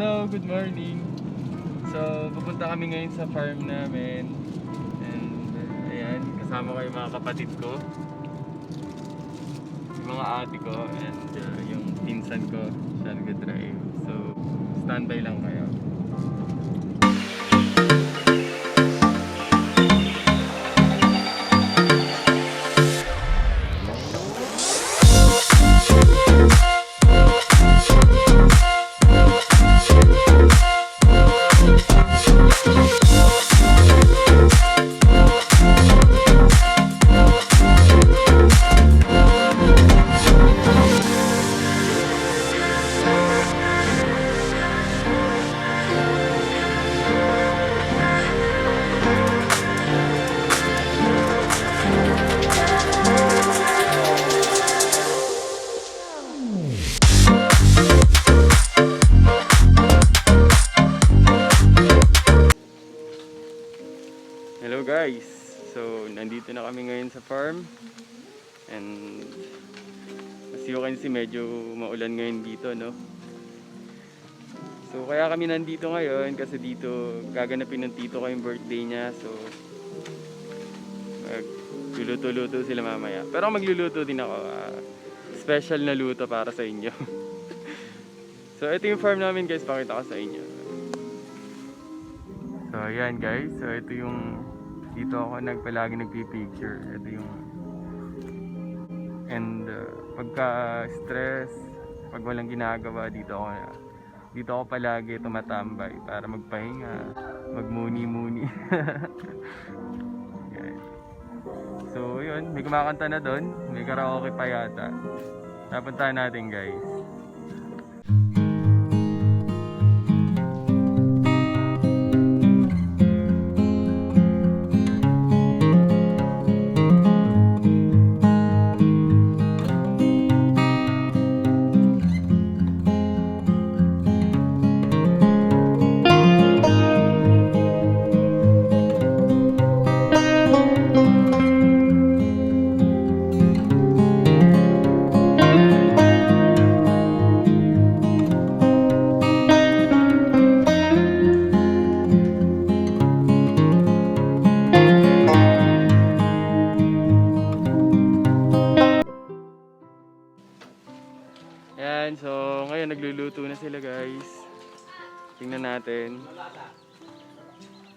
Hello, good morning. So, pupunta kami ngayon sa farm namin. And, ayan, kasama ko yung mga kapatid ko. Yung mga ate ko and yung pinsan ko. Siya nag-drive. So, standby lang kayo. Hello guys! So, nandito na kami ngayon sa farm. And as you can see, medyo maulan ngayon dito, no? So, kaya kami nandito ngayon kasi dito gaganapin ng tito ko yung birthday niya. So, magluluto-luto sila mamaya. Pero magluluto din ako. Special na luto para sa inyo. So, ito yung farm namin guys. Pakita ko sa inyo. So, ayan guys. So, ito yung dito ako palagi nagpipicture. Ito yung and pagka stress, pag walang ginagawa, dito ako palagi tumatambay para magpahinga, magmuni-muni. Okay. So yun, may kumakanta na doon, may karaoke pa yata. Napuntahan natin guys. Ayan, so ngayon nagluluto na sila guys. Tingnan natin.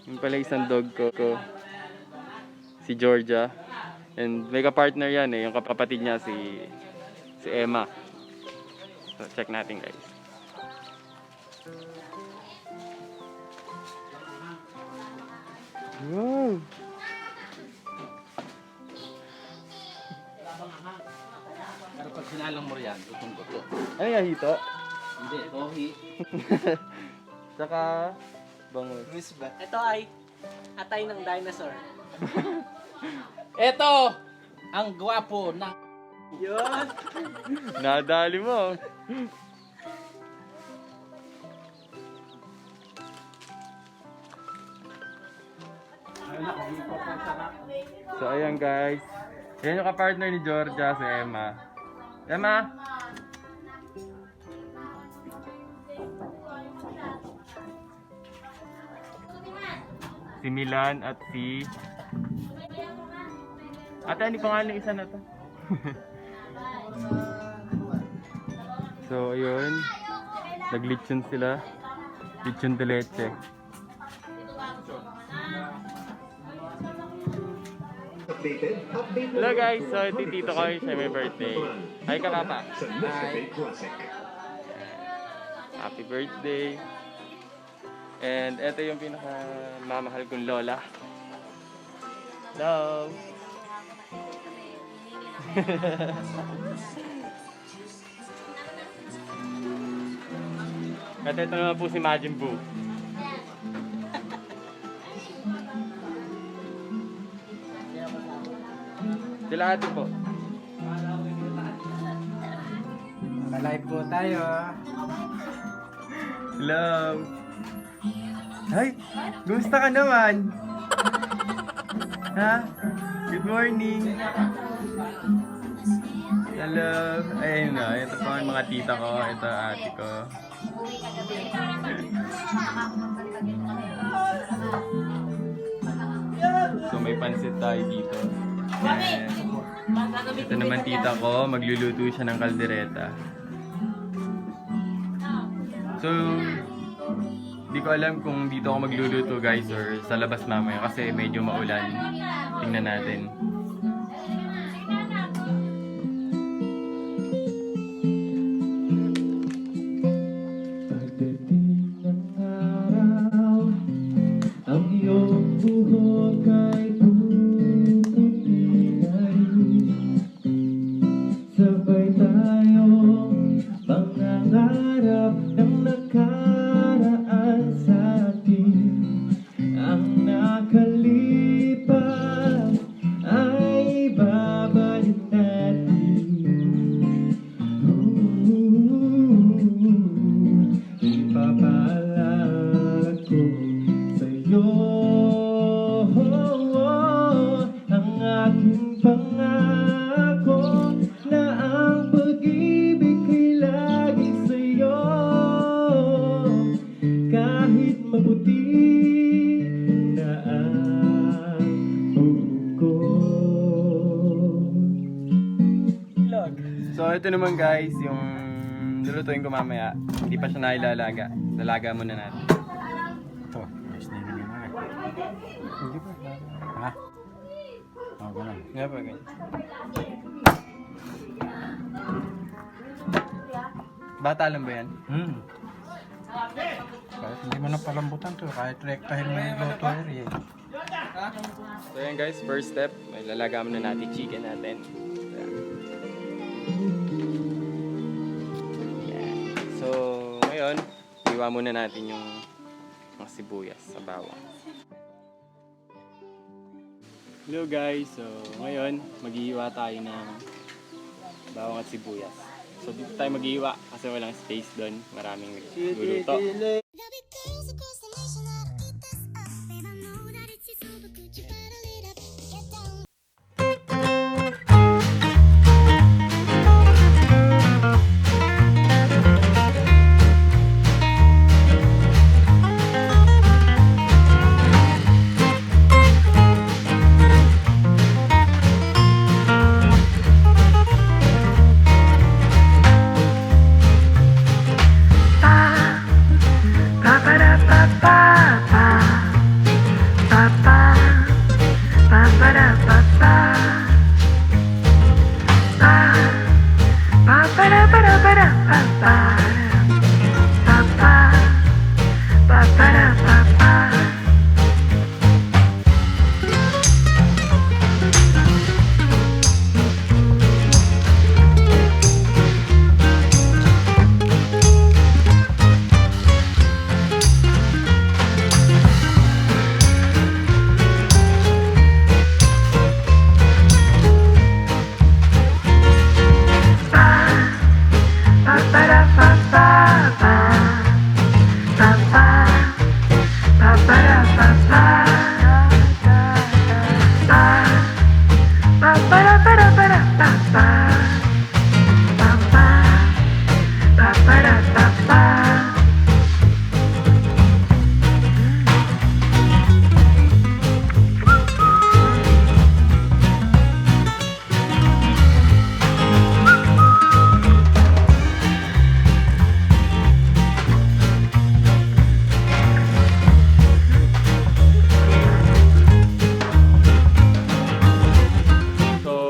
Yung pala isang dog ko, si Georgia. And may ka-partner yan yung kapatid niya si Emma. So check natin guys. Wow! Pero pag sinalang mo yan, utong-uto. Ano yung hito? Hindi, tohi. Saka bangus. Ito ay atay ng dinosaur. Ito! Ang gwapo ng... Yun! Nadali mo. So ayan guys. Yan yung ka-partner ni Georgia, si Emma. Emma! Si Milan at si... Ate, ano pangalan ng isa na to? So, ayun. Naglitsyon sila. Litsyon de leche. Hello guys, so ito tito ko, siya may birthday. Hi ka papa. Hi. Happy birthday. And ito yung pinakamamahal kong lola. Hello. At ito naman po si Majin Buu. Sila ate po. Live po tayo. Hello. Hi, gusto ka naman? Ha? Good morning. Hello. Ayun na, ito po ang mga tita ko, ito ate ko. pansit tayo dito. And ito naman tita ko, magluluto siya ng kaldereta. So, di ko alam kung dito ako magluluto guys or sa labas mamaya kasi medyo maulan. Tingnan natin. Pagdating ng araw, ang iyong buhok ay puputi na rin. Sabay tayong pangangarap ng nakaraan sa atin. Ang nakalipas ay babalik natin. Ipapaalala ko sa'yo ang aking pangako na ang pag-ibig ay lagi sa'yo. Kahit maputi na ang buko. So ito naman guys, yung lulutuin ko mamaya. Hindi pa siya nailalaga. Lalaga muna natin. Ito, ayos na yun nga. Hindi ba? Ha? Oo, ganun. Nga pa ganyan. Bata lang ba yan? Kahit hindi mo na palambutan to, kahit rektahin mo yung loto area. So yan guys, first step, may lalaga muna natin chicken natin. Yan. So ngayon, iwa muna natin yung mga sibuyas sa bawang. Hello guys, so ngayon mag-iiwa tayo ng bawang at sibuyas. So dito tayo mag-iiwa kasi walang space doon, maraming luluto. There'll be girls across the nation that'll eat this up. Babe, I know that it's so, but could you bottle it up? Get down.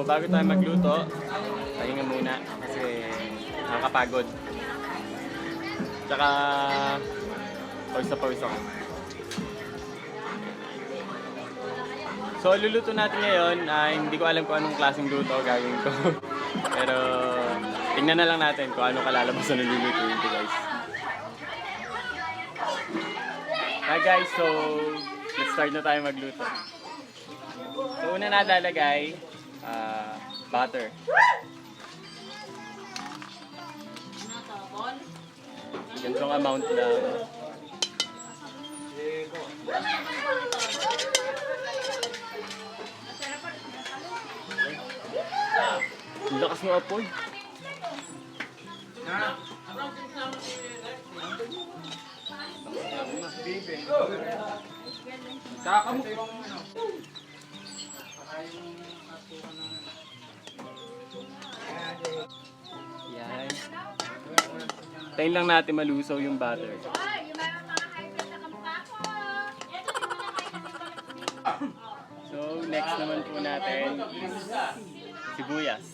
Bago tayo magluto, pahinga muna kasi nakakapagod. Tsaka pawis na pawis ako. So luluto natin ngayon, hindi ko alam kung anong klaseng luto gagawin ko. Pero tingnan na lang natin kung ano kalalabas na nilulutuin ko guys. Hi guys, so let's start na tayo magluto. So una na lalagay butter. Ganitong amount lang. Ang lakas ng apoy. Yan. Tayin lang natin malusaw yung butter. So, next naman po natin is sibuyas.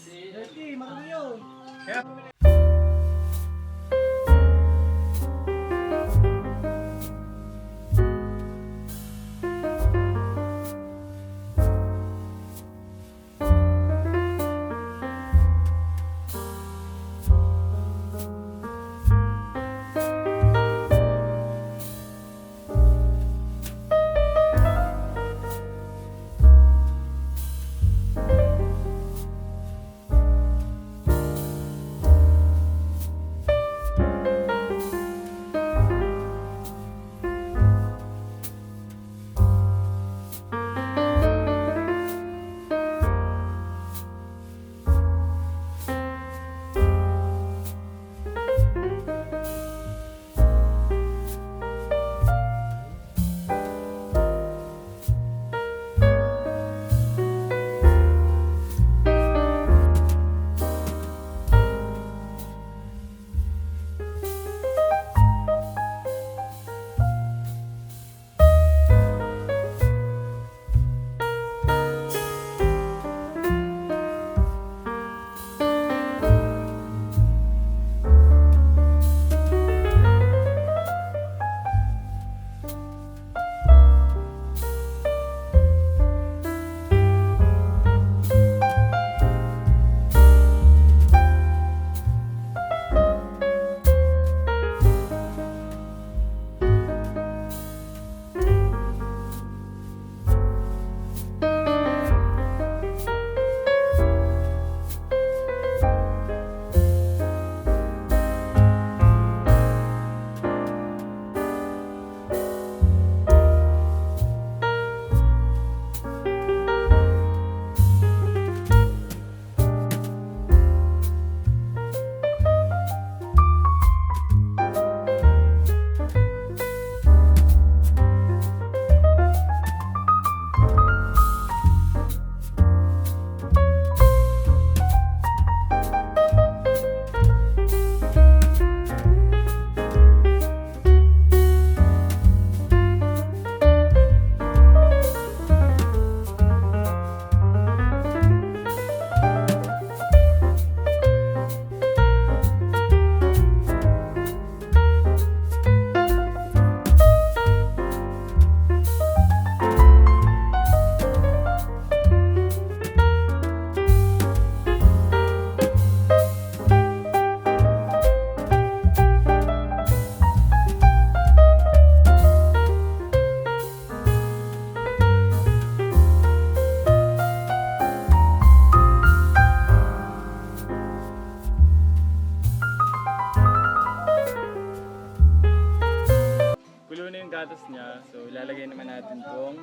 Kulo na yung gatas niya, so ilalagay naman natin tong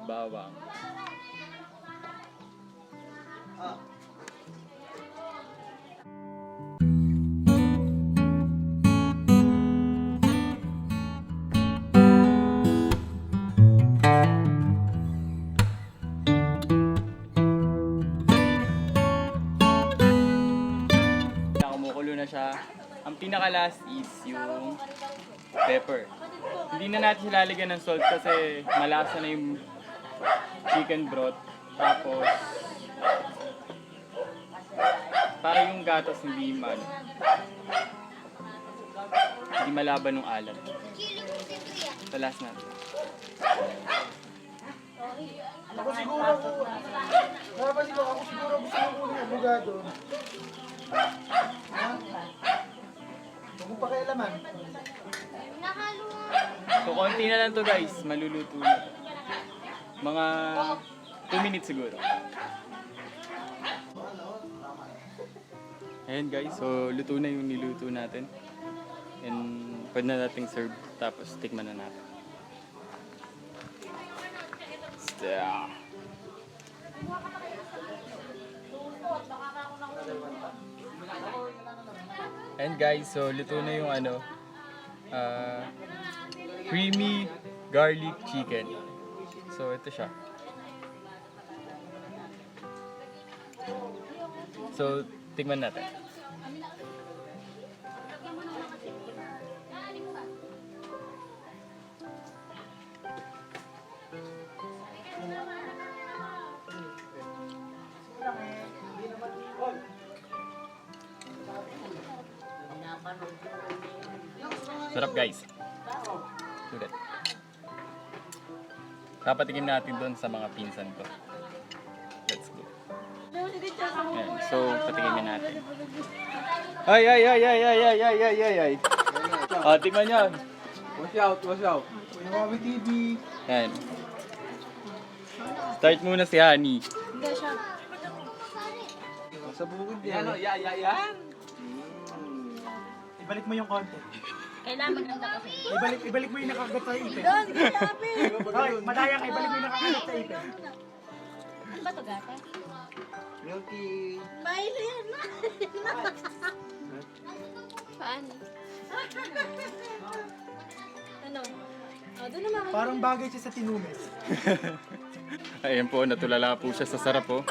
bawang. Kumukulo na siya. Ang pinaka-last is yung pepper. Hindi na natin siya lalagyan ng salt kasi malasa na yung chicken broth. Tapos, para yung gatas hindi malaban ng alat. Sa last natin. Ako siguro gusto mo ng abogado. Ha? Huwag mo pakialaman. So, konti na lang to guys. Maluluto na. Mga 2 minutes siguro. Ayan guys, so luto na yung niluto natin. And pwede na nating serve. Tapos tikman na natin. Yeah. And guys, so luto na yung creamy garlic chicken. So ito siya. So, tingnan natin. Sarap guys. Sulit. Papatikim natin doon sa mga pinsan ko. Let's go. Ayan, so, patikimin natin. Ay! Tingnan niya. Watch out, watch out. Kuya Mami TV. Ayan. Start muna si Honey. Sa bukid yan. Yan. Ibalik mo yung konti. Kailangan maganda kasi. Ibalik mo yung nakagat sa ipin. Doon, grabe! Hoy, madaya ka, ibalik mo yung nakagat sa ipin. Ano ba ito, gata? Milky. Bailo yan. Paano? Ano? Oh, doon naman. Parang bagay siya sa tinumes. Ayan po, natulala po siya sa sarap po.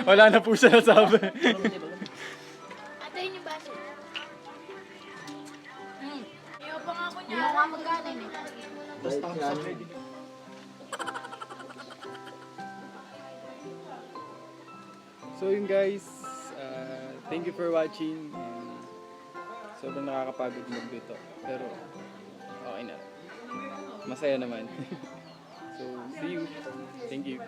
Wala na po siya nasabi. Atayin yung baso. Ayaw pa nga ako niya. Ayaw nga magkanin eh. Basta ang sabi. So yun guys, thank you for watching. Sobrang nakakapagod magluto. Pero okay na. Masaya naman. So see you. Thank you.